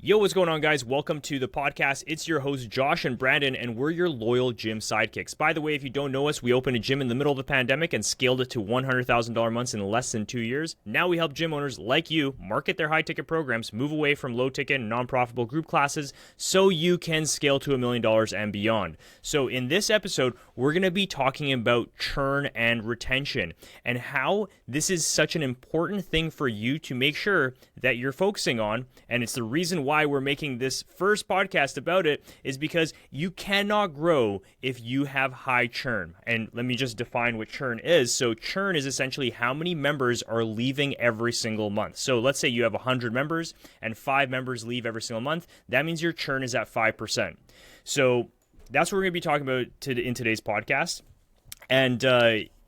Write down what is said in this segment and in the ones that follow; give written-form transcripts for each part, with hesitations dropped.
Yo, what's going on, guys? Welcome to the podcast. It's your hosts, Josh and Brandon, and we're your loyal gym sidekicks. By the way, if you don't know us, we opened a gym in the middle of the pandemic and scaled it to $100,000 months in less than 2 years. Now we help gym owners like you market their high-ticket programs, move away from low-ticket and non-profitable group classes so you can scale to $1 million and beyond. So in this episode, we're going to be talking about churn and retention and how this is such an important thing for you to make sure that you're focusing on, and it's the reason why we're making this first podcast about it is because you cannot grow if you have high churn. And let me just define what churn is. So churn is essentially how many members are leaving every single month. So let's say you have 100 members and 5 members leave every single month. That means your churn is at 5%. So that's what we're going to be talking about in today's podcast. And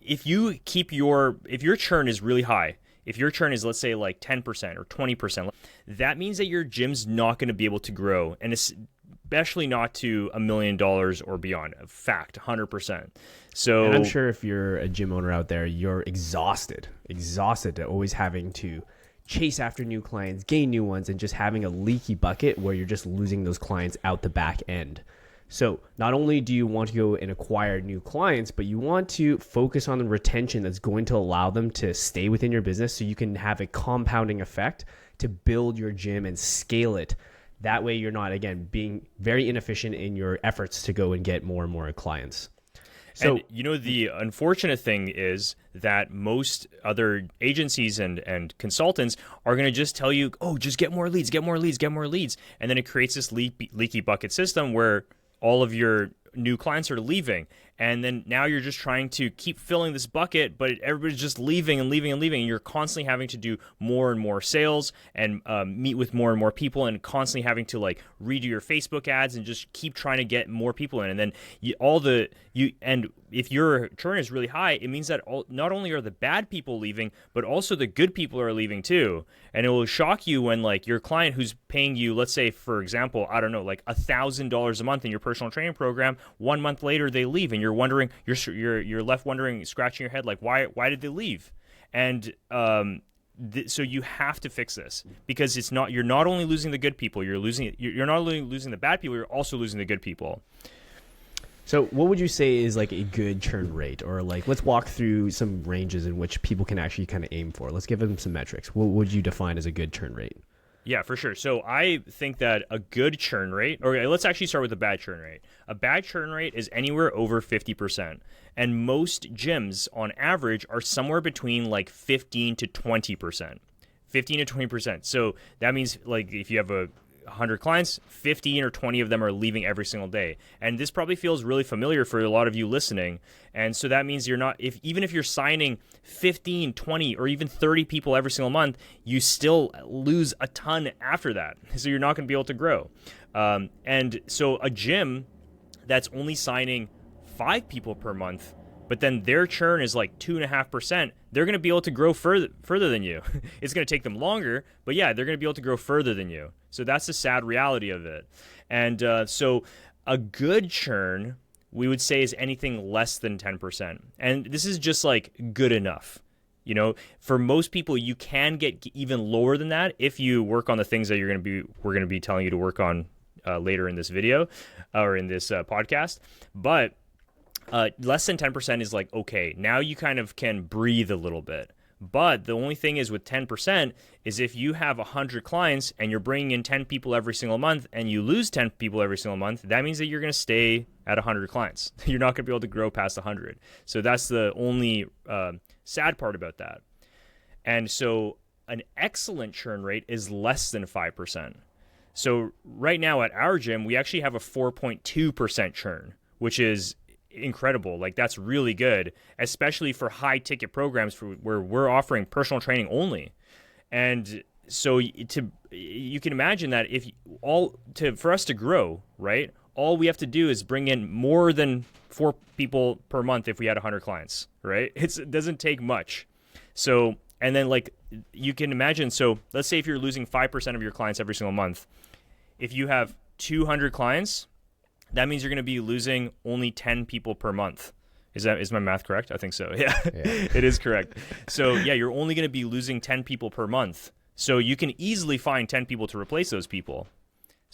if your churn is really high, if your churn is, let's say, like 10% or 20%, that means that your gym's not going to be able to grow, and especially not to $1 million or beyond. Fact, 100%. So, and I'm sure if you're a gym owner out there, you're exhausted at always having to chase after new clients, gain new ones, and just having a leaky bucket where you're just losing those clients out the back end. So not only do you want to go and acquire new clients, but you want to focus on the retention that's going to allow them to stay within your business so you can have a compounding effect to build your gym and scale it. That way you're not, again, being very inefficient in your efforts to go and get more and more clients. So, and, the unfortunate thing is that most other agencies and consultants are going to just tell you, oh, just get more leads. And then it creates this leaky bucket system where all of your new clients are leaving. And then now you're just trying to keep filling this bucket, but everybody's just leaving. And you're constantly having to do more and more sales and meet with more and more people and constantly having to like redo your Facebook ads and just keep trying to get more people in. And then if your churn is really high, it means that not only are the bad people leaving, but also the good people are leaving too. And it will shock you when like your client who's paying you, let's say, for example, I don't know, like $1,000 a month in your personal training program, 1 month later they leave, and you're left wondering, scratching your head, like why did they leave? And so you have to fix this because you're not only losing the good people, you're not only losing the bad people, you're also losing the good people. So what would you say is like a good churn rate, or like, let's walk through some ranges in which people can actually kind of aim for. Let's give them some metrics. What would you define as a good churn rate? Yeah, for sure. So I think that a good churn rate, or let's actually start with a bad churn rate. A bad churn rate is anywhere over 50%. And most gyms on average are somewhere between like 15 to 20%. 15 to 20%. So that means like if you have 100 clients, 15 or 20 of them are leaving every single day. And this probably feels really familiar for a lot of you listening. And so that means even if you're signing 15, 20, or even 30 people every single month, you still lose a ton after that. So you're not going to be able to grow. And so a gym that's only signing 5 people per month, but then their churn is like 2.5%, they're going to be able to grow further than you. It's going to take them longer, but yeah, they're going to be able to grow further than you. So that's the sad reality of it. And so a good churn, we would say, is anything less than 10%. And this is just like good enough. For most people, you can get even lower than that if you work on the things that we're going to be telling you to work on later in this video or in this podcast. But less than 10% is like, okay, now you kind of can breathe a little bit. But the only thing is with 10% is if you have 100 clients and you're bringing in 10 people every single month and you lose 10 people every single month, that means that you're going to stay at 100 clients. You're not going to be able to grow past 100. So that's the only sad part about that. And so an excellent churn rate is less than 5%. So right now at our gym, we actually have a 4.2% churn, which is incredible. Like that's really good, especially for high ticket programs where we're offering personal training only. And so you can imagine that for us to grow, right? All we have to do is bring in more than 4 people per month if we had 100 clients, right? It doesn't take much. So, and then like you can imagine, so let's say if you're losing 5% of your clients every single month, if you have 200 clients, that means you're going to be losing only 10 people per month. Is my math correct? I think so. Yeah. It is correct. So yeah, you're only going to be losing 10 people per month. So you can easily find 10 people to replace those people.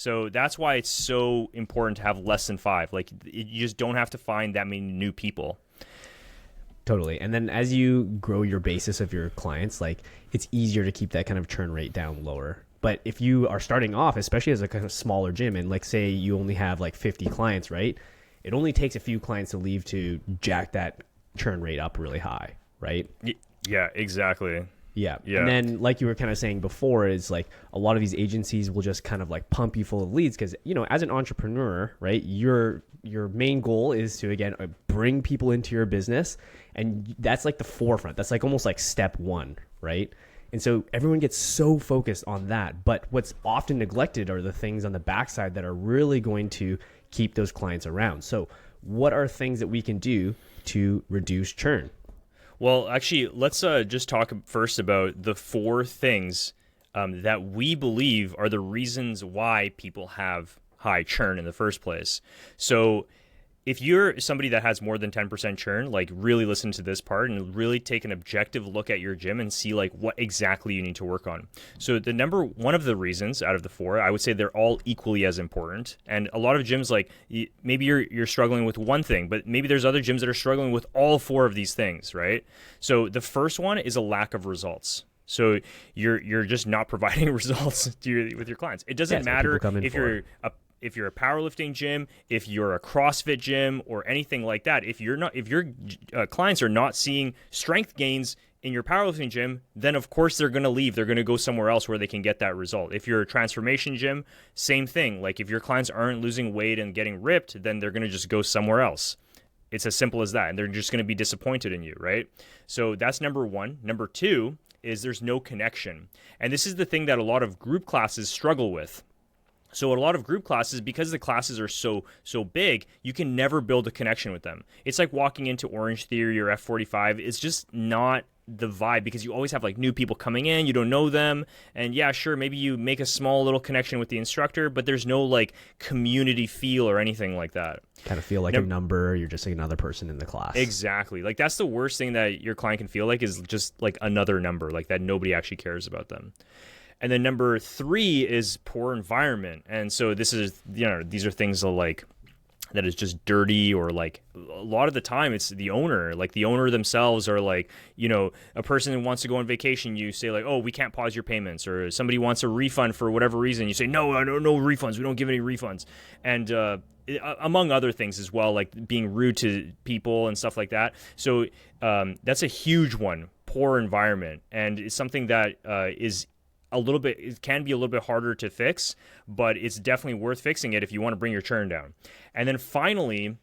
So that's why it's so important to have less than 5. Like you just don't have to find that many new people. Totally. And then as you grow your basis of your clients, like it's easier to keep that kind of churn rate down lower. But if you are starting off, especially as a kind of smaller gym, and like say you only have like 50 clients, right? It only takes a few clients to leave to jack that churn rate up really high, right? Yeah, exactly. Yeah. And then like you were kind of saying before is like a lot of these agencies will just kind of like pump you full of leads because, you know, as an entrepreneur, right, your main goal is to, again, bring people into your business. And that's like the forefront. That's like almost like step one, right? And so everyone gets so focused on that. But what's often neglected are the things on the backside that are really going to keep those clients around. So what are things that we can do to reduce churn? Well, actually, let's just talk first about the 4 things that we believe are the reasons why people have high churn in the first place. So if you're somebody that has more than 10% churn, like really listen to this part and really take an objective look at your gym and see like what exactly you need to work on. So the number one of the reasons out of the 4, I would say they're all equally as important. And a lot of gyms, like maybe you're struggling with one thing, but maybe there's other gyms that are struggling with all 4 of these things, right? So the first one is a lack of results. So you're just not providing results with your clients. It doesn't matter if you're a powerlifting gym, if you're a CrossFit gym, or anything like that. If your clients are not seeing strength gains in your powerlifting gym, then of course they're going to leave. They're going to go somewhere else where they can get that result. If you're a transformation gym, same thing. Like if your clients aren't losing weight and getting ripped, then they're going to just go somewhere else. It's as simple as that. And they're just going to be disappointed in you, right? So that's number 1. Number 2 is there's no connection. And this is the thing that a lot of group classes struggle with. So a lot of group classes, because the classes are so big, you can never build a connection with them. It's like walking into Orange Theory or F45. It's just not the vibe because you always have like new people coming in, you don't know them. And yeah, sure, maybe you make a small little connection with the instructor, but there's no like community feel or anything like that. Kind of feel like a number. You're just like another person in the class. Exactly. Like that's the worst thing that your client can feel like is just like another number, like that nobody actually cares about them. And then number 3 is poor environment. And so this is, you know, these are things like that is just dirty, or like a lot of the time it's the owner, like the owner themselves, or like, you know, a person who wants to go on vacation, you say like, oh, we can't pause your payments, or somebody wants a refund for whatever reason, you say, no refunds, we don't give any refunds. And among other things as well, like being rude to people and stuff like that. So that's a huge one, poor environment. And it's something that it can be a little bit harder to fix, but it's definitely worth fixing it if you want to bring your churn down. And then finally,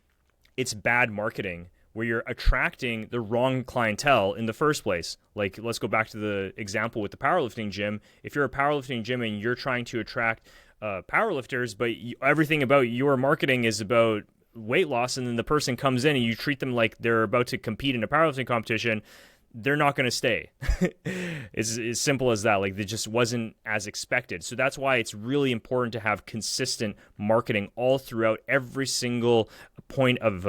it's bad marketing, where you're attracting the wrong clientele in the first place. Like, let's go back to the example with the powerlifting gym. If you're a powerlifting gym and you're trying to attract powerlifters, but everything about your marketing is about weight loss, and then the person comes in and you treat them like they're about to compete in a powerlifting competition, they're not going to stay. It's as simple as that. Like, it just wasn't as expected. So that's why it's really important to have consistent marketing all throughout every single point of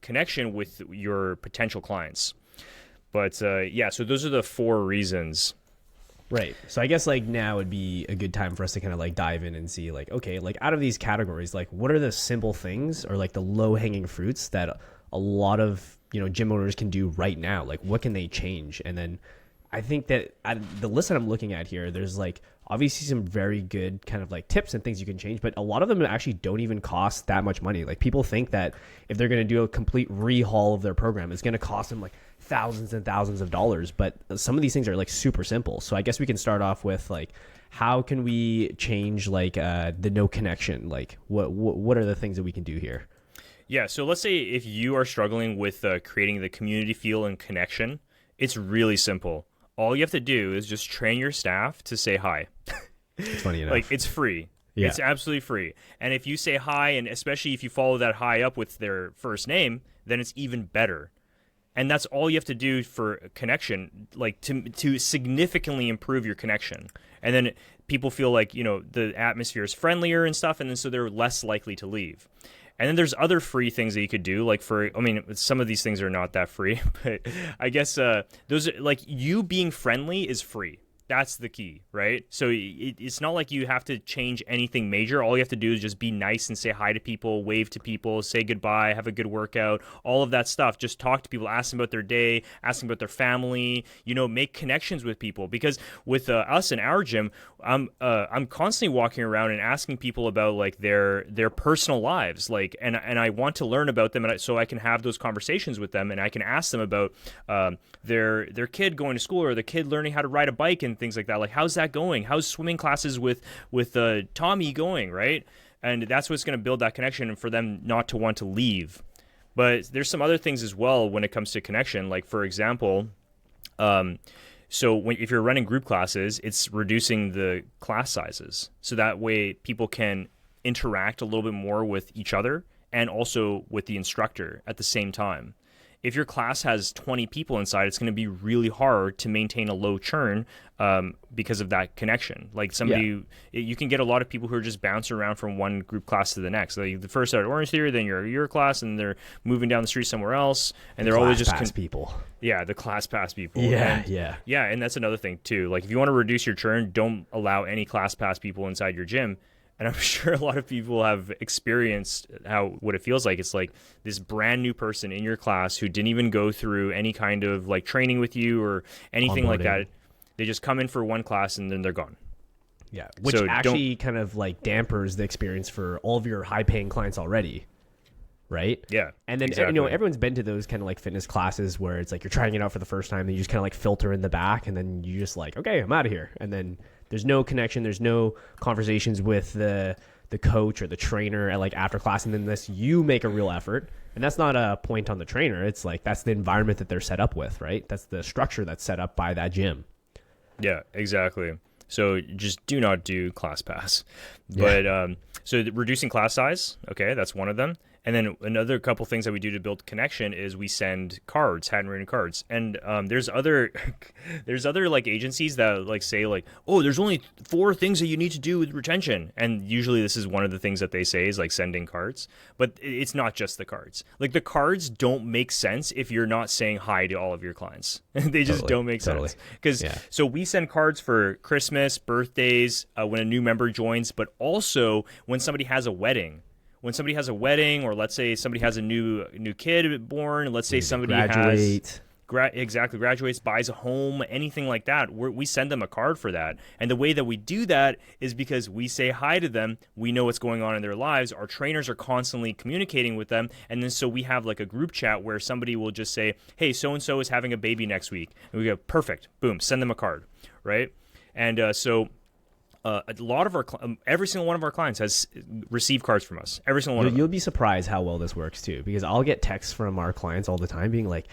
connection with your potential clients. But yeah, so those are the 4 reasons. Right. So I guess like now would be a good time for us to kind of like dive in and see like, okay, like out of these categories, like what are the simple things or like the low hanging fruits that a lot of, you know, gym owners can do right now? Like what can they change? And then I think that the list that I'm looking at here, there's like obviously some very good kind of like tips and things you can change, but a lot of them actually don't even cost that much money. Like people think that if they're going to do a complete rehaul of their program, it's going to cost them like thousands and thousands of dollars. But some of these things are like super simple. So I guess we can start off with like, how can we change like the no connection? Like what are the things that we can do here? Yeah, so let's say if you are struggling with creating the community feel and connection, it's really simple. All you have to do is just train your staff to say hi. It's funny enough. Like, it's free. Yeah. It's absolutely free. And if you say hi, and especially if you follow that hi up with their first name, then it's even better. And that's all you have to do for connection, like to significantly improve your connection. And then people feel like, you know, the atmosphere is friendlier and stuff, and then so they're less likely to leave. And then there's other free things that you could do, like some of these things are not that free, but I guess those are, like, you being friendly is free. That's the key, right? So it's not like you have to change anything major. All you have to do is just be nice and say hi to people, wave to people, say goodbye, have a good workout, all of that stuff. Just talk to people, ask them about their day, ask them about their family, make connections with people. Because with us in our gym, I'm constantly walking around and asking people about like their personal lives, like, and I want to learn about them, so I can have those conversations with them, and I can ask them about their kid going to school, or the kid learning how to ride a bike and things like that. Like, how's that going? How's swimming classes with Tommy going, right? And that's what's going to build that connection and for them not to want to leave. But there's some other things as well when it comes to connection. Like, for example, if you're running group classes, it's reducing the class sizes. So that way people can interact a little bit more with each other and also with the instructor at the same time. If your class has 20 people inside, it's going to be really hard to maintain a low churn because of that connection. Like you can get a lot of people who are just bouncing around from one group class to the next. Like the first at Orange Theory, then you're your class, and they're moving down the street somewhere else, and they're always just people. Yeah, the class pass people. Yeah, and that's another thing too. Like if you want to reduce your churn, don't allow any class pass people inside your gym. And I'm sure a lot of people have experienced what it feels like. It's like this brand new person in your class who didn't even go through any kind of like training with you or anything like that. They just come in for one class and then they're gone. Yeah, which actually kind of like dampers the experience for all of your high-paying clients already, right? Yeah, and then exactly. Everyone's been to those kind of like fitness classes where it's like you're trying it out for the first time, and you just kind of like filter in the back, and then you just like, okay, I'm out of here, and then there's no connection, there's no conversations with the coach or the trainer at like after class, and then unless you make a real effort. And that's not a point on the trainer. It's like that's the environment that they're set up with, right? That's the structure that's set up by that gym. Yeah, exactly. So just do not do class pass. But so reducing class size, okay, that's one of them. And then another couple things that we do to build connection is we send cards, handwritten cards. And there's other like agencies that like say like, oh, there's only 4 things that you need to do with retention. And usually this is one of the things that they say is like sending cards. But it's not just the cards. Like the cards don't make sense if you're not saying hi to all of your clients. They just don't make sense. Because so we send cards for Christmas, birthdays, when a new member joins, but also when somebody has a wedding. When somebody has a wedding, or let's say somebody has a new kid born, let's say somebody graduates, buys a home, anything like that, we send them a card for that. And the way that we do that is because we say hi to them, we know what's going on in their lives, our trainers are constantly communicating with them, and then so we have like a group chat where somebody will just say, hey, so-and-so is having a baby next week. And we go, perfect, boom, send them a card, right? And a lot of every single one of our clients has received cards from us. Every single one of them. You'll be surprised how well this works too, because I'll get texts from our clients all the time being like,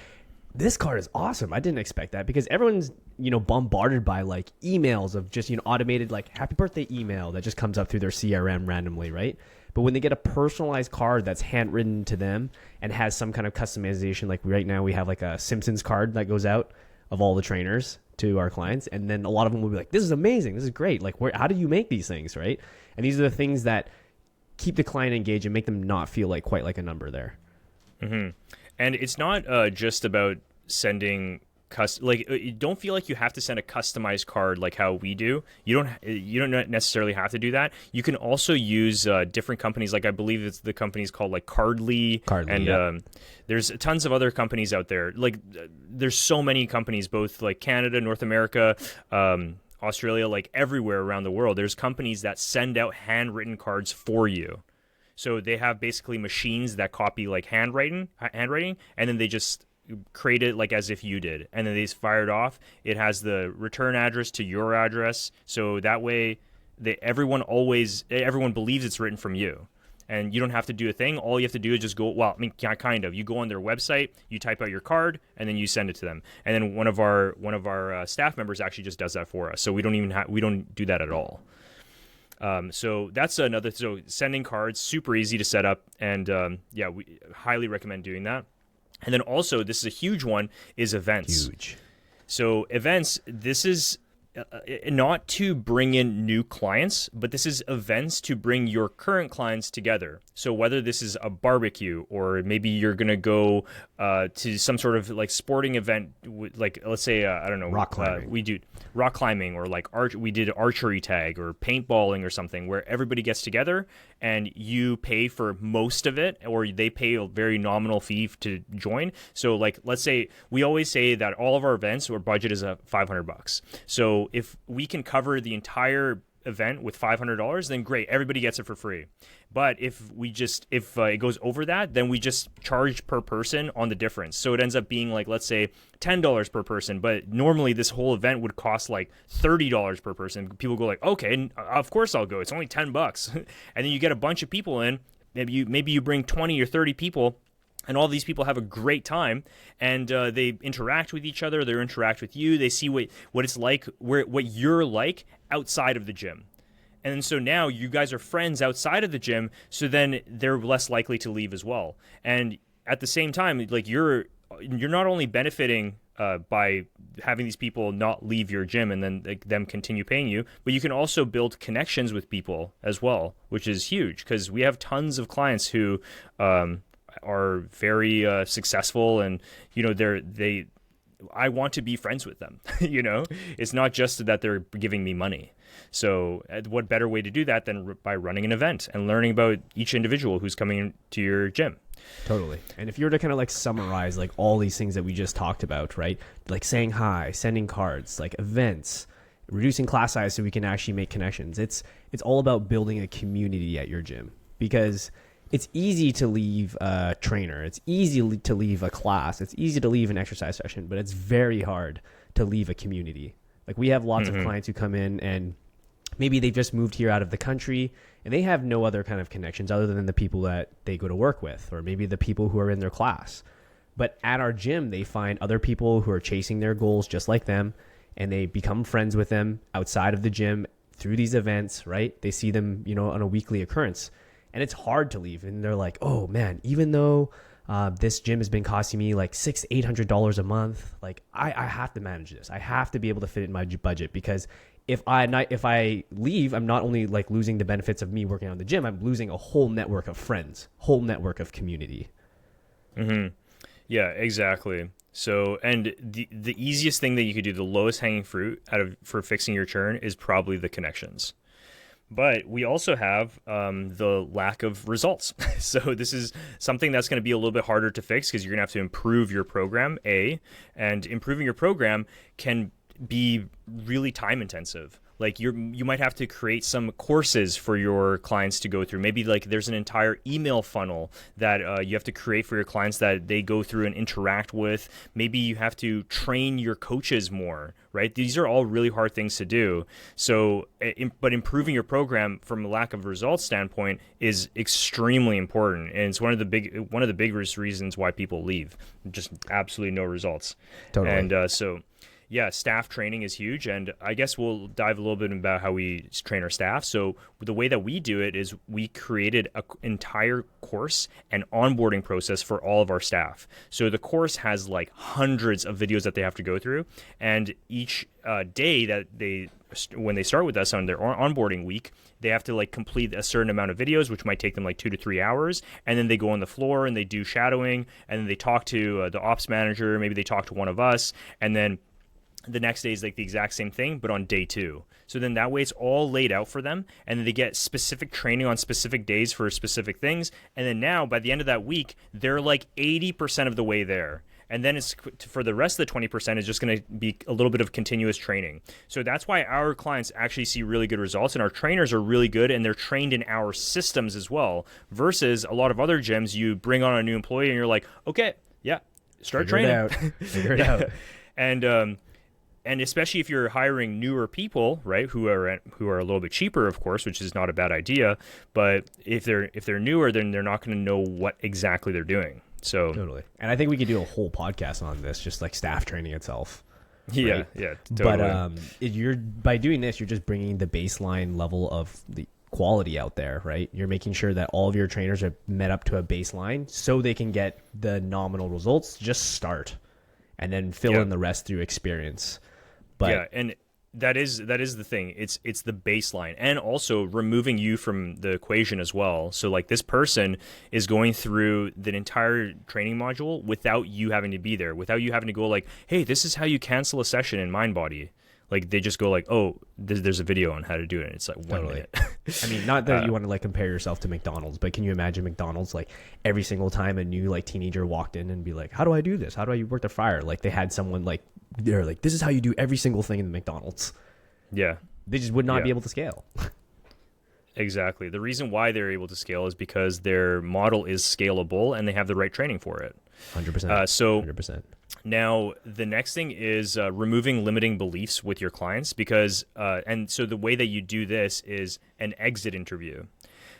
this card is awesome. I didn't expect that, because everyone's, bombarded by like emails of just, automated like happy birthday email that just comes up through their CRM randomly, right? But when they get a personalized card that's handwritten to them and has some kind of customization, like right now we have like a Simpsons card that goes out of all the trainers to our clients, and then a lot of them will be like, this is amazing, this is great, like how do you make these things, right? And these are the things that keep the client engaged and make them not feel like quite like a number there. Mm-hmm. And it's not just about sending don't feel like you have to send a customized card like how we do. You don't necessarily have to do that. You can also use different companies. Like I believe it's the company's called like Cardly, and there's tons of other companies out there. Like there's so many companies, both like Canada, North America, Australia, like everywhere around the world. There's companies that send out handwritten cards for you. So they have basically machines that copy like handwriting, and then they just create it like as if you did, and then they just fire it off. It has the return address to your address, so that way everyone believes it's written from you, and you don't have to do a thing. All you have to do is just go, you go on their website, you type out your card, and then you send it to them. And then one of our staff members actually just does that for us, so we don't do that at all. So that's another. So sending cards, super easy to set up, and we highly recommend doing that. And then also, this is a huge one, is events. Huge. So events, this is not to bring in new clients, but this is events to bring your current clients together. So whether this is a barbecue, or maybe you're going to go to some sort of like sporting event, like let's say, I don't know, rock climbing. We do rock climbing, or like we did archery tag or paintballing or something, where everybody gets together and you pay for most of it, or they pay a very nominal fee to join. So like, let's say, we always say that all of our events, our budget is $500. So if we can cover the entire event with $500, then great, everybody gets it for free. But if it goes over that, then we just charge per person on the difference. So it ends up being like, let's say $10 per person, but normally this whole event would cost like $30 per person. People go like, okay, of course I'll go. It's only $10. And then you get a bunch of people in. Maybe you bring 20 or 30 people. And all these people have a great time, and they interact with each other. They interact with you. They see what it's like, what you're like outside of the gym. And so now you guys are friends outside of the gym, so then they're less likely to leave as well. And at the same time, like you're not only benefiting by having these people not leave your gym and then them continue paying you, but you can also build connections with people as well, which is huge, because we have tons of clients who are very successful, and I want to be friends with them. It's not just that they're giving me money. So what better way to do that than by running an event and learning about each individual who's coming to your gym. Totally. And if you were to kind of like summarize like all these things that we just talked about, right? Like saying hi, sending cards, like events, reducing class size so we can actually make connections. It's all about building a community at your gym, because it's easy to leave a trainer. It's easy to leave a class. It's easy to leave an exercise session, but it's very hard to leave a community. Like we have lots of clients who come in and maybe they just moved here out of the country and they have no other kind of connections other than the people that they go to work with, or maybe the people who are in their class. But at our gym, they find other people who are chasing their goals just like them, and they become friends with them outside of the gym through these events, right? They see them, on a weekly occurrence. And it's hard to leave. And they're like, oh man, even though this gym has been costing me like $600-800 a month, like I have to manage this. I have to be able to fit it in my budget, because if I leave, I'm not only like losing the benefits of me working on the gym, I'm losing a whole network of friends, whole network of community. Mm-hmm. Yeah, exactly. So, and the easiest thing that you could do, the lowest hanging fruit for fixing your churn, is probably the connections. But we also have the lack of results. So this is something that's going to be a little bit harder to fix, because you're going to have to improve your program, and improving your program can be really time intensive. Like you might have to create some courses for your clients to go through. Maybe like there's an entire email funnel that you have to create for your clients that they go through and interact with. Maybe you have to train your coaches more, right? These are all really hard things to do. So, but improving your program from a lack of results standpoint is extremely important, and it's one of the biggest reasons why people leave. Just absolutely no results. Totally. And yeah, staff training is huge, and I guess we'll dive a little bit about how we train our staff. So the way that we do it is we created an entire course and onboarding process for all of our staff. So the course has like hundreds of videos that they have to go through, and each day that when they start with us on their onboarding week, they have to like complete a certain amount of videos, which might take them like 2 to 3 hours. And then they go on the floor and they do shadowing, and then they talk to the ops manager. Maybe they talk to one of us, and then the next day is like the exact same thing, but on day 2. So then that way it's all laid out for them, and then they get specific training on specific days for specific things. And then now by the end of that week, they're like 80% of the way there. And then it's for the rest of the 20% is just going to be a little bit of continuous training. So that's why our clients actually see really good results, and our trainers are really good, and they're trained in our systems as well, versus a lot of other gyms. You bring on a new employee and you're like, okay, yeah, start training. Figure it out. And especially if you're hiring newer people, right, who are a little bit cheaper, of course, which is not a bad idea. But if they're newer, then they're not going to know what exactly they're doing. So totally. And I think we could do a whole podcast on this, just like staff training itself. Yeah, right? yeah, totally. But by doing this, you're just bringing the baseline level of the quality out there, right? You're making sure that all of your trainers are met up to a baseline so they can get the nominal results. Just start, and then fill in the rest through experience. But yeah, and That is the thing. It's the baseline, and also removing you from the equation as well. So like this person is going through the entire training module without you having to be there, without you having to go like, hey, this is how you cancel a session in MindBody. Like they just go like, oh, there's a video on how to do it. And it's like 1 minute. I mean, not that you want to like compare yourself to McDonald's, but can you imagine McDonald's like every single time a new like teenager walked in and be like, how do I do this? How do I work the fryer? Like they had someone like, they're like, this is how you do every single thing in the McDonald's. Yeah. They just would not be able to scale. Exactly. The reason why they're able to scale is because their model is scalable and they have the right training for it. 100%. So 100%. Now, the next thing is removing limiting beliefs with your clients because, and so the way that you do this is an exit interview.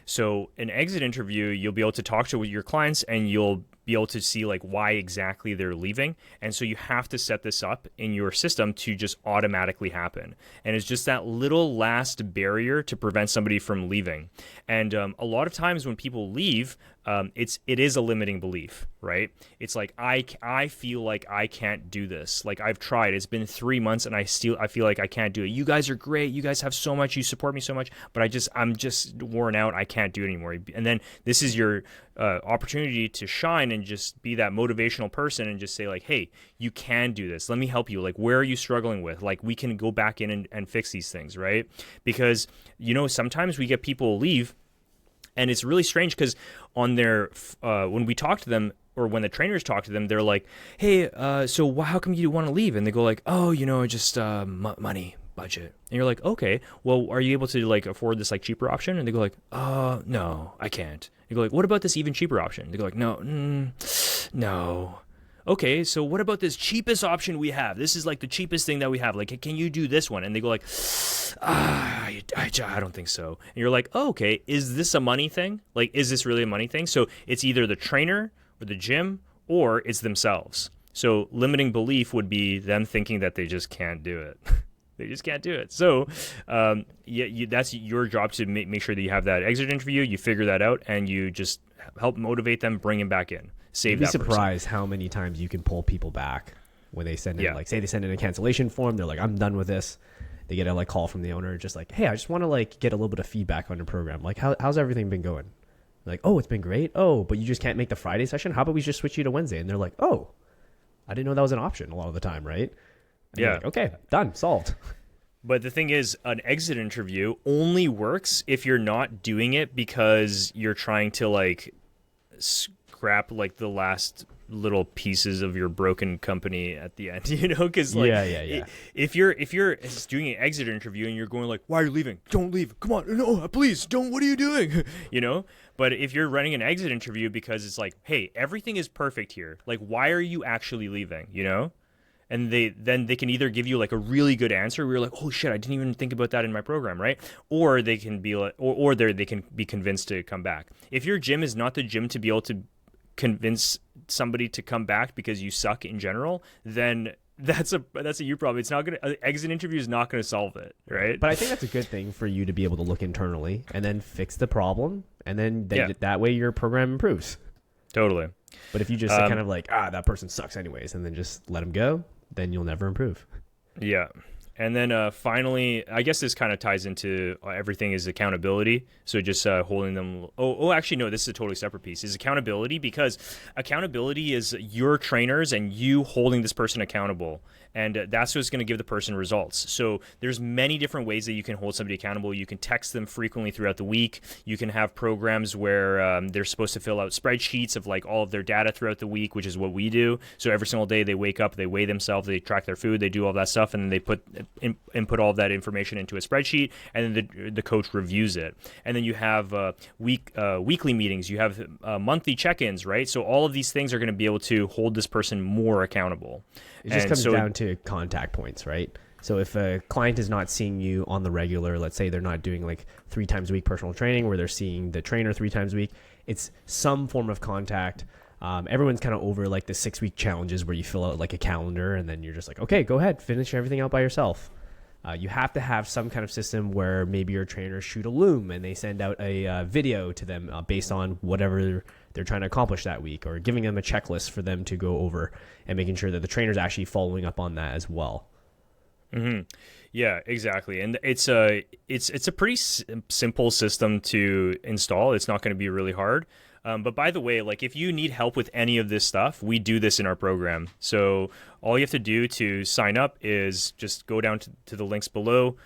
So an exit interview, you'll be able to talk to your clients and you'll be able to see like why exactly they're leaving. And so you have to set this up in your system to just automatically happen. And it's just that little last barrier to prevent somebody from leaving. And a lot of times when people leave, it is a limiting belief, right? It's like, I feel like I can't do this. Like I've tried, it's been 3 months and I feel like I can't do it. You guys are great. You guys have so much, you support me so much, but I'm just worn out. I can't do it anymore. And then this is your opportunity to shine and just be that motivational person and just say like, hey, you can do this. Let me help you. Like, where are you struggling with? Like, we can go back in and fix these things, right? Because, sometimes we get people leave and it's really strange because on their, when we talk to them or when the trainers talk to them, they're like, hey, so how come you want to leave? And they go like, oh, just money. Budget. And you're like, okay, well, are you able to like afford this like cheaper option? And they go like, no, I can't. You go like, what about this even cheaper option? They go like, no. Okay, so what about this cheapest option we have? This is like the cheapest thing that we have. Like, can you do this one? And they go like, I don't think so. And you're like, oh, okay, is this a money thing? Like, is this really a money thing? So it's either the trainer or the gym or it's themselves. So limiting belief would be them thinking that they just can't do it. They just can't do it. So that's your job to make sure that you have that exit interview, you figure that out, and you just help motivate them, bring them back in. Save that person. You'd be surprised how many times you can pull people back when they send in, like, say they send in a cancellation form. They're like, I'm done with this. They get a like call from the owner, just like, hey, I just want to like get a little bit of feedback on your program. Like, how's everything been going? Like, oh, it's been great. Oh, but you just can't make the Friday session. How about we just switch you to Wednesday? And they're like, oh, I didn't know that was an option a lot of the time, right? And yeah. Like, okay, done, solved. But the thing is, an exit interview only works if you're not doing it because you're trying to like scrap like the last little pieces of your broken company at the end, because like if you're doing an exit interview and you're going like, why are you leaving? Don't leave. Come on. No, please don't. What are you doing? But if you're running an exit interview because it's like, hey, everything is perfect here. Like, why are you actually leaving? And they can either give you like a really good answer where you're like, oh shit, I didn't even think about that in my program, right? Or they can be like, or they can be convinced to come back. If your gym is not the gym to be able to convince somebody to come back because you suck in general, then that's a you problem. It's not gonna exit interview is not gonna solve it, right? But I think that's a good thing for you to be able to look internally and then fix the problem, and then that way your program improves. Totally. But if you just kind of like, that person sucks anyways, and then just let them go, then you'll never improve. Yeah. And then finally, I guess this kind of ties into everything is accountability. So just holding them. Actually, no, this is a totally separate piece. Is accountability, because accountability is your trainers and you holding this person accountable. And that's what's going to give the person results. So there's many different ways that you can hold somebody accountable. You can text them frequently throughout the week. You can have programs where they're supposed to fill out spreadsheets of like all of their data throughout the week, which is what we do. So every single day they wake up, they weigh themselves, they track their food, they do all that stuff, and then they input all of that information into a spreadsheet, and then the coach reviews it. And then you have weekly meetings. You have monthly check-ins, right? So all of these things are going to be able to hold this person more accountable. It just comes down to contact points, right? So if a client is not seeing you on the regular, let's say they're not doing like 3 times a week personal training where they're seeing the trainer 3 times a week, it's some form of contact. Everyone's kind of over like the 6-week challenges where you fill out like a calendar and then you're just like, okay, go ahead, finish everything out by yourself. You have to have some kind of system where maybe your trainers shoot a loom and they send out a video to them based on whatever they're trying to accomplish that week, or giving them a checklist for them to go over and making sure that the trainer's actually following up on that as well. Yeah, exactly. And it's a pretty simple system to install. It's not going to be really hard. But by the way, like if you need help with any of this stuff, we do this in our program. So all you have to do to sign up is just go down to the links below,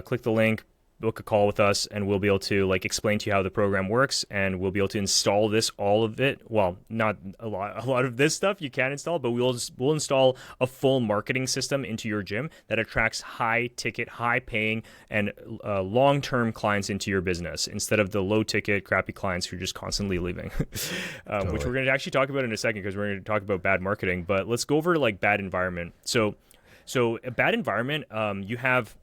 click the link, book a call with us, and we'll be able to like explain to you how the program works, and we'll be able to install all of it. Well, not a lot of this stuff you can install, but we'll install a full marketing system into your gym that attracts high ticket, high paying, and long-term clients into your business instead of the low ticket, crappy clients who are just constantly leaving, Totally. which we're going to actually talk about in a second because we're going to talk about bad marketing. But let's go over like bad environment. So a bad environment, you have,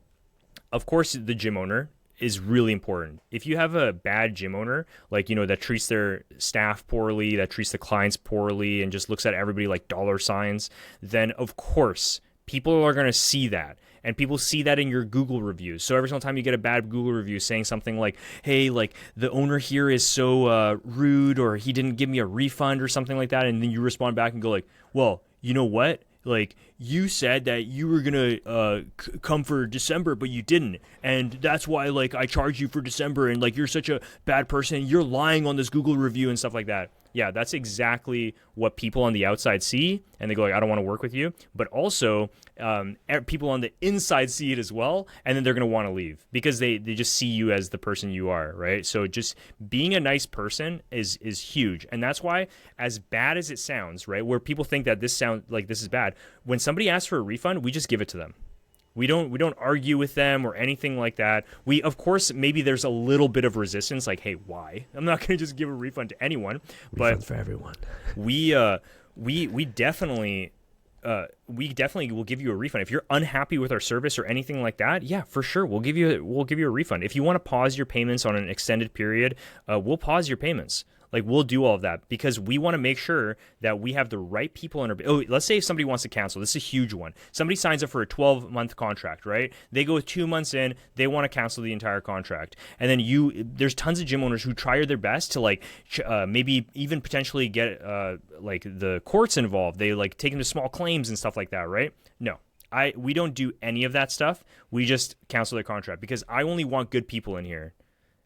of course, the gym owner is really important. If you have a bad gym owner, like, that treats their staff poorly, that treats the clients poorly, and just looks at everybody like dollar signs, then of course, people are going to see that. And people see that in your Google reviews. So every single time you get a bad Google review saying something like, hey, like the owner here is so rude, or he didn't give me a refund or something like that. And then you respond back and go like, well, you know what? Like, you said that you were going to come for December, but you didn't. And that's why, like, I charged you for December. And, like, you're such a bad person. You're lying on this Google review and stuff like that. Yeah, that's exactly what people on the outside see. And they go, like, I don't want to work with you. But also, people on the inside see it as well. And then they're going to want to leave because they just see you as the person you are, right? So just being a nice person is huge. And that's why, as bad as it sounds, right, where people think that this is bad, when somebody asks for a refund, we just give it to them. We don't argue with them or anything like that. We, of course, maybe there's a little bit of resistance, like, hey, why? I'm not going to just give a refund to anyone. Refunds for everyone. We definitely will give you a refund if you're unhappy with our service or anything like that. Yeah, for sure, we'll give you a refund. If you want to pause your payments on an extended period, we'll pause your payments. Like, we'll do all of that because we want to make sure that we have the right people in our... Oh, let's say if somebody wants to cancel. This is a huge one. Somebody signs up for a 12-month contract, right? They go 2 months in. They want to cancel the entire contract. And then there's tons of gym owners who try their best to, like, maybe even potentially get, like, the courts involved. They, like, take them to small claims and stuff like that, right? No. We don't do any of that stuff. We just cancel their contract because I only want good people in here.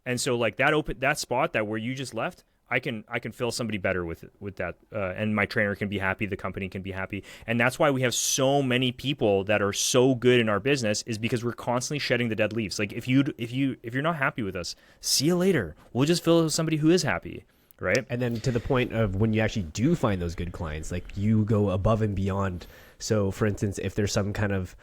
And so, like, that spot that where you just left... I can fill somebody better with that, and my trainer can be happy, the company can be happy, and that's why we have so many people that are so good in our business is because we're constantly shedding the dead leaves. Like if you're not happy with us, see you later. We'll just fill with somebody who is happy, right? And then to the point of when you actually do find those good clients, like you go above and beyond. So, for instance, if there's some kind of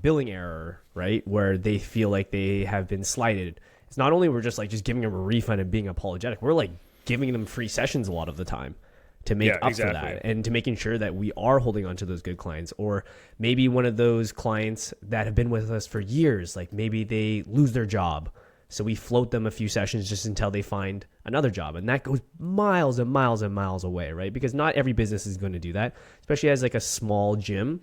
billing error, right, where they feel like they have been slighted, it's not only we're just giving them a refund and being apologetic. We're like giving them free sessions a lot of the time to make up for that, and to making sure that we are holding on to those good clients. Or maybe one of those clients that have been with us for years, like maybe they lose their job, so we float them a few sessions just until they find another job, and that goes miles and miles and miles away, right? Because not every business is going to do that, especially as like a small gym.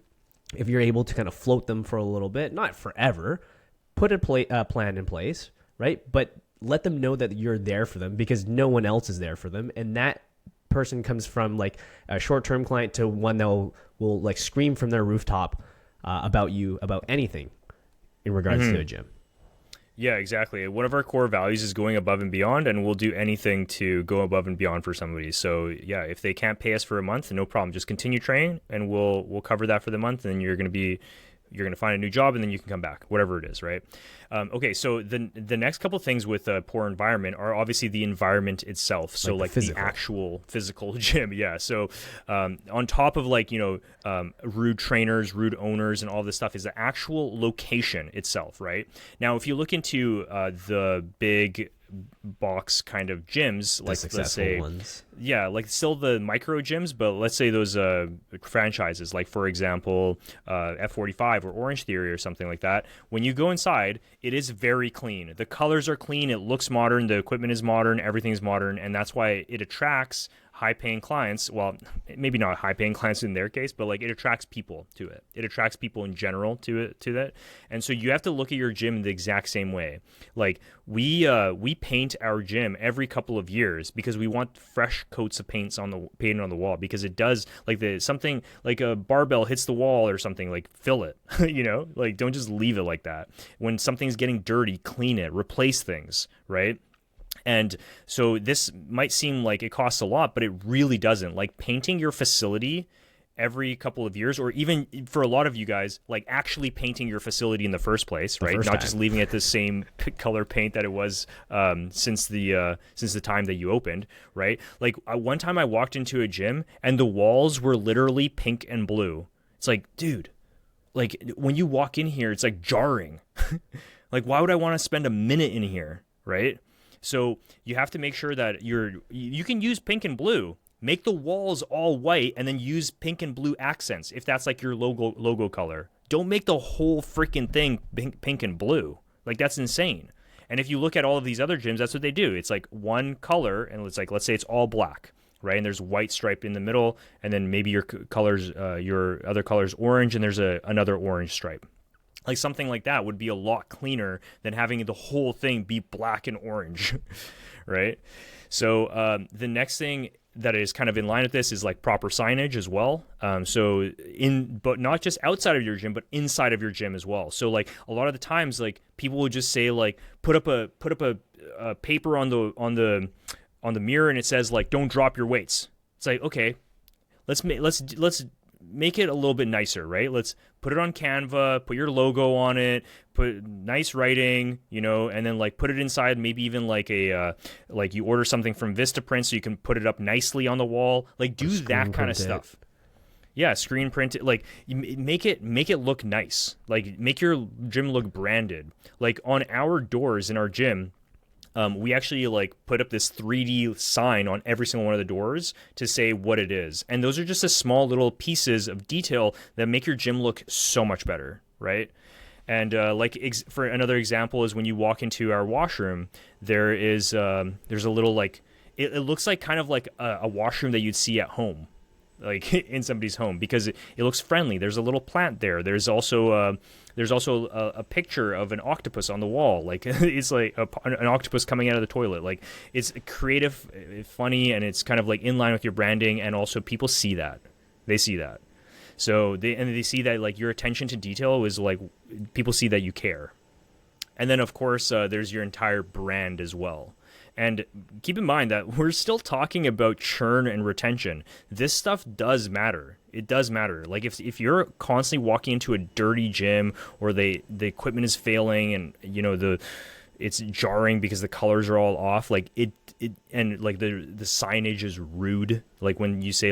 If you're able to kind of float them for a little bit, not forever, put a plan in place, right? But let them know that you're there for them because no one else is there for them. And that person comes from like a short-term client to one that will like scream from their rooftop about you, about anything in regards to a gym. Yeah, exactly. One of our core values is going above and beyond, and we'll do anything to go above and beyond for somebody. So yeah, if they can't pay us for a month, no problem. Just continue training and we'll cover that for the month, and you're going to find a new job, and then you can come back, whatever it is, right? Okay, so the next couple things with a poor environment are obviously the environment itself. So like the actual physical gym, yeah. So on top of rude trainers, rude owners, and all this stuff is the actual location itself, right? Now, if you look into the big box kind of gyms, like let's say ones. Yeah, like still the micro gyms, but let's say those franchises, like for example F45 or Orange Theory or something like that. When you go inside, it is very clean. The colors are clean, it looks modern, the equipment is modern, everything's modern, and that's why it attracts high-paying clients. Well, maybe not high-paying clients in their case, but like it attracts people to it. It attracts people in general to that. And so you have to look at your gym the exact same way. Like we paint our gym every couple of years because we want fresh coats of paint on the wall, because it does, like, something like a barbell hits the wall or something, like fill it. Like don't just leave it like that. When something's getting dirty, clean it, replace things, right? And so this might seem like it costs a lot, but it really doesn't. Like painting your facility every couple of years, or even for a lot of you guys, like actually painting your facility in the first place, right? Not just leaving it the same color paint that it was since the time that you opened, right? Like one time I walked into a gym and the walls were literally pink and blue. It's like, dude, like when you walk in here, it's like jarring. Like, why would I want to spend a minute in here, right? So you have to make sure that you can use pink and blue. Make the walls all white and then use pink and blue accents if that's like your logo color. Don't make the whole freaking thing pink and blue. Like that's insane. And if you look at all of these other gyms, that's what they do. It's like one color, and it's like, let's say it's all black, right? And there's white stripe in the middle, and then maybe your other color's orange, and there's another orange stripe. Like something like that would be a lot cleaner than having the whole thing be black and orange, right? So the next thing that is kind of in line with this is like proper signage as well. But not just outside of your gym, but inside of your gym as well. So like a lot of the times, like people would just say like put up a paper on the mirror, and it says like don't drop your weights. It's like, okay, let's make it a little bit nicer, right? Let's put it on Canva, put your logo on it, put nice writing, and then like put it inside, maybe even like like you order something from Vistaprint so you can put it up nicely on the wall. Like do that kind of stuff. Yeah, screen print it. Like make it look nice. Like make your gym look branded. Like on our doors in our gym, we actually like put up this 3D sign on every single one of the doors to say what it is. And those are just the small little pieces of detail that make your gym look so much better, right? And for another example is when you walk into our washroom, there's a little like, it looks like kind of like a washroom that you'd see at home, like in somebody's home, because it looks friendly. There's a little plant there. There's also a picture of an octopus on the wall. Like it's like an octopus coming out of the toilet. Like it's creative, funny, and it's kind of like in line with your branding. And also people see that. They see that. So they see that like your attention to detail is like, people see that you care. And then of course there's your entire brand as well. And keep in mind that we're still talking about churn and retention. This stuff does matter. It does matter. Like if you're constantly walking into a dirty gym, or the equipment is failing, and it's jarring because the colors are all off, like it and like the signage is rude. Like when you say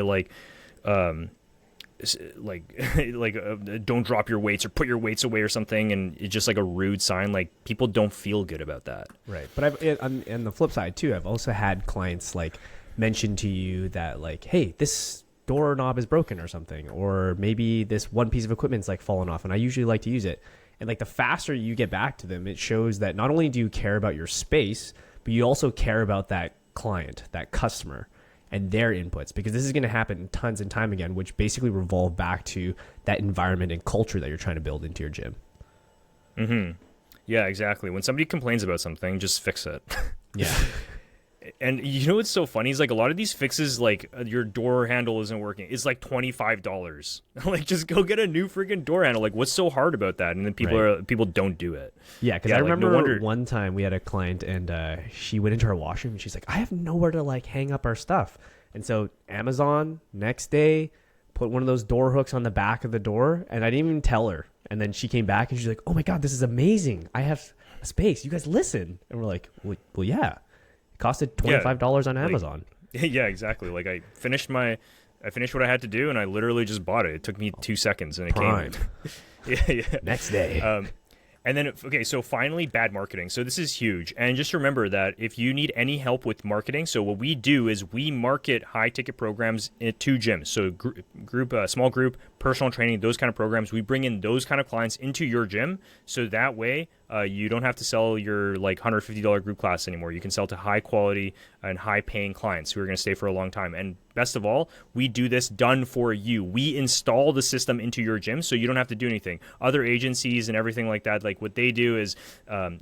don't drop your weights or put your weights away or something, and it's just like a rude sign, like people don't feel good about that. Right. But on the flip side too, I've also had clients like mention to you that like, hey, this doorknob is broken or something, or maybe this one piece of equipment's like fallen off, and I usually like to use it. And like the faster you get back to them, it shows that not only do you care about your space, but you also care about that client, that customer, and their inputs, because this is going to happen tons and time again, which basically revolve back to that environment and culture that you're trying to build into your gym. Mm-hmm. Yeah, exactly. When somebody complains about something, just fix it. Yeah. And you know what's so funny is like a lot of these fixes, like your door handle isn't working, it's like $25. Like just go get a new freaking door handle. Like what's so hard about that? And then people don't do it. Yeah, because I remember one time we had a client, and she went into her washroom and she's like, I have nowhere to like hang up our stuff. And so Amazon next day put one of those door hooks on the back of the door, and I didn't even tell her. And then she came back and she's like, oh my God, this is amazing. I have a space. You guys listen. And we're like, well yeah. Costed $25 on Amazon. Yeah, exactly. Like I finished what I had to do, and I literally just bought it. It took me 2 seconds, and it Prime. came. Yeah. Next day. And then, okay, so finally, bad marketing. So this is huge. And just remember that if you need any help with marketing, so what we do is we market high-ticket programs to gyms. So small group, personal training, those kind of programs. We bring in those kind of clients into your gym, so that way you don't have to sell your like $150 group class anymore. You can sell to high quality and high paying clients who are going to stay for a long time. And best of all, we do this done for you. We install the system into your gym, so you don't have to do anything. Other agencies and everything like that, like what they do is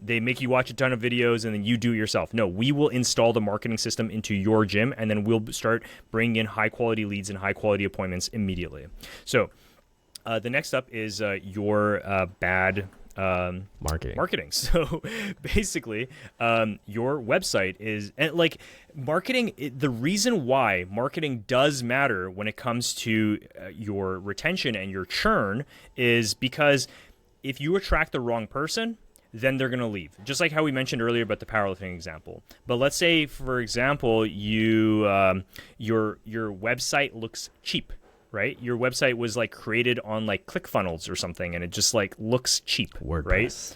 they make you watch a ton of videos and then you do it yourself. No, we will install the marketing system into your gym, and then we'll start bringing in high quality leads and high quality appointments immediately. So the next up is your bad marketing. So basically, your website is, and like marketing, the reason why marketing does matter when it comes to your retention and your churn is because if you attract the wrong person, then they're going to leave. Just like how we mentioned earlier about the powerlifting example. But let's say, for example, your website looks cheap, right? Your website was like created on like ClickFunnels or something, and it just like looks cheap, WordPress.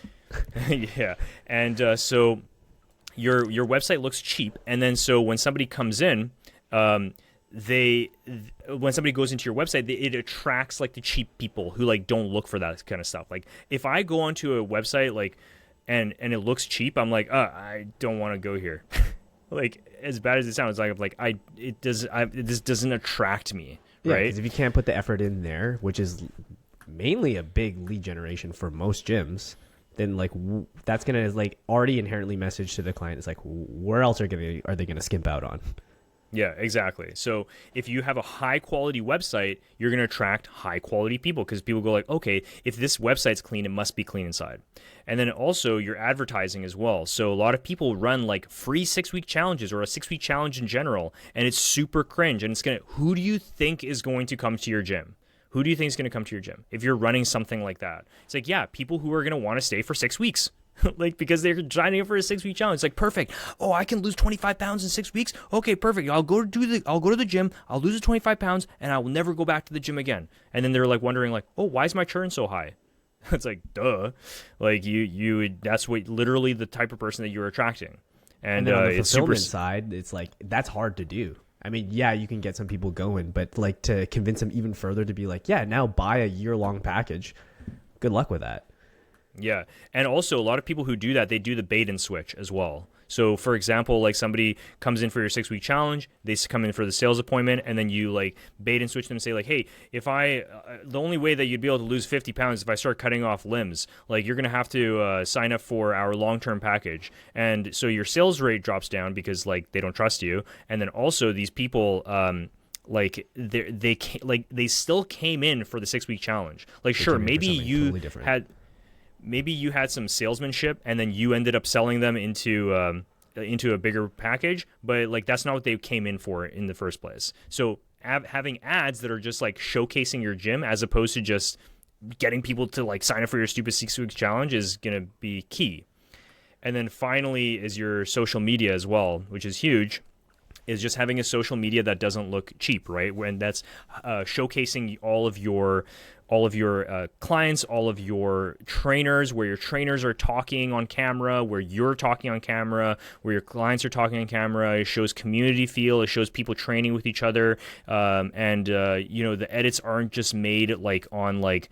Right? Yeah. And so your website looks cheap, and then so when somebody comes in, when somebody goes into your website, it attracts like the cheap people who like don't look for that kind of stuff. Like if I go onto a website like and it looks cheap, I'm like, I don't want to go here. Like as bad as it sounds, like this doesn't attract me. Yeah, right? because if you can't put the effort in there, which is mainly a big lead generation for most gyms, then like that's gonna like already inherently message to the client. It's like, where else are they gonna skimp out on? Yeah, exactly. So if you have a high quality website, you're going to attract high quality people because people go like, okay, if this website's clean, it must be clean inside. And then also your advertising as well. So a lot of people run like free 6-week challenges or a 6-week challenge in general, and it's super cringe. And who do you think is going to come to your gym? Who do you think is going to come to your gym if you're running something like that? It's like, yeah, people who are going to want to stay for 6 weeks. Like because they're signing up for a 6-week challenge. It's like, perfect. Oh, I can lose 25 pounds in 6 weeks. Okay, perfect. I'll go to the gym. I'll lose the 25 pounds, and I will never go back to the gym again. And then they're like wondering, like, oh, why is my churn so high? It's like, duh. Like that's what literally the type of person that you're attracting. And on the it's fulfillment side, it's like that's hard to do. I mean, yeah, you can get some people going, but like to convince them even further to be like, yeah, now buy a year-long package. Good luck with that. Yeah. And also a lot of people who do that, they do the bait and switch as well. So for example, like somebody comes in for your 6-week challenge, they come in for the sales appointment, and then you like bait and switch them and say like, hey, if the only way that you'd be able to lose 50 pounds is if I start cutting off limbs, like you're going to have to sign up for our long-term package. And so your sales rate drops down because like they don't trust you. And then also these people, they still came in for the 6-week challenge. Like, sure, maybe you had some salesmanship and then you ended up selling them into a bigger package, but like that's not what they came in for in the first place. So having ads that are just like showcasing your gym as opposed to just getting people to like sign up for your stupid 6-week challenge is going to be key. And then finally is your social media as well, which is huge. Is just having a social media that doesn't look cheap, right? When that's showcasing all of your clients, all of your trainers, where your trainers are talking on camera, where you're talking on camera, where your clients are talking on camera. It shows community feel. It shows people training with each other, and the edits aren't just made like on like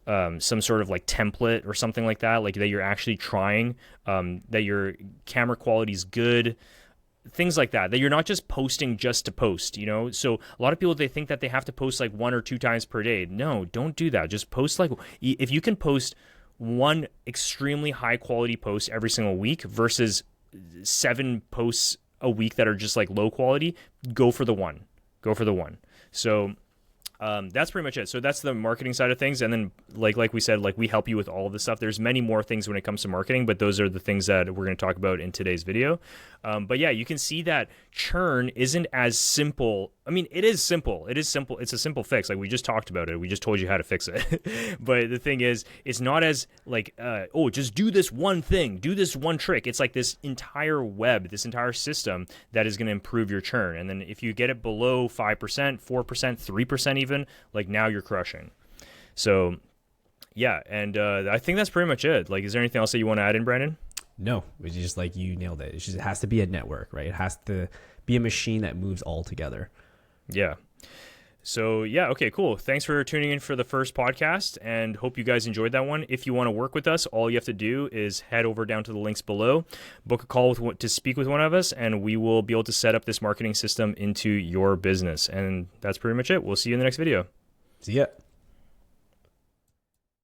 some sort of like template or something like that. Like that you're actually trying, that your camera quality is good. Things like that you're not just posting just to post, So a lot of people, they think that they have to post like 1 or 2 times per day. No, don't do that. Just post like, if you can post one extremely high quality post every single week versus 7 posts a week that are just like low quality, go for the one. So that's pretty much it. So that's the marketing side of things. And then like we said, like we help you with all of this stuff. There's many more things when it comes to marketing, but those are the things that we're going to talk about in today's video. But yeah, you can see that churn isn't as simple. I mean, it is simple. It's a simple fix. Like we just talked about it. We just told you how to fix it. But the thing is, it's not as like, just do this one thing, do this one trick. It's like this entire web, this entire system that is going to improve your churn. And then if you get it below 5%, 4%, 3% even, like now you're crushing. So yeah, and I think that's pretty much it. Like, is there anything else that you want to add in, Brandon? No, it's just like you nailed it. It has to be a network, right? It has to be a machine that moves all together. Yeah. So yeah, okay, cool. Thanks for tuning in for the first podcast, and hope you guys enjoyed that one. If you want to work with us, all you have to do is head over down to the links below, book a call to speak with one of us, and we will be able to set up this marketing system into your business. And that's pretty much it. We'll see you in the next video. See ya.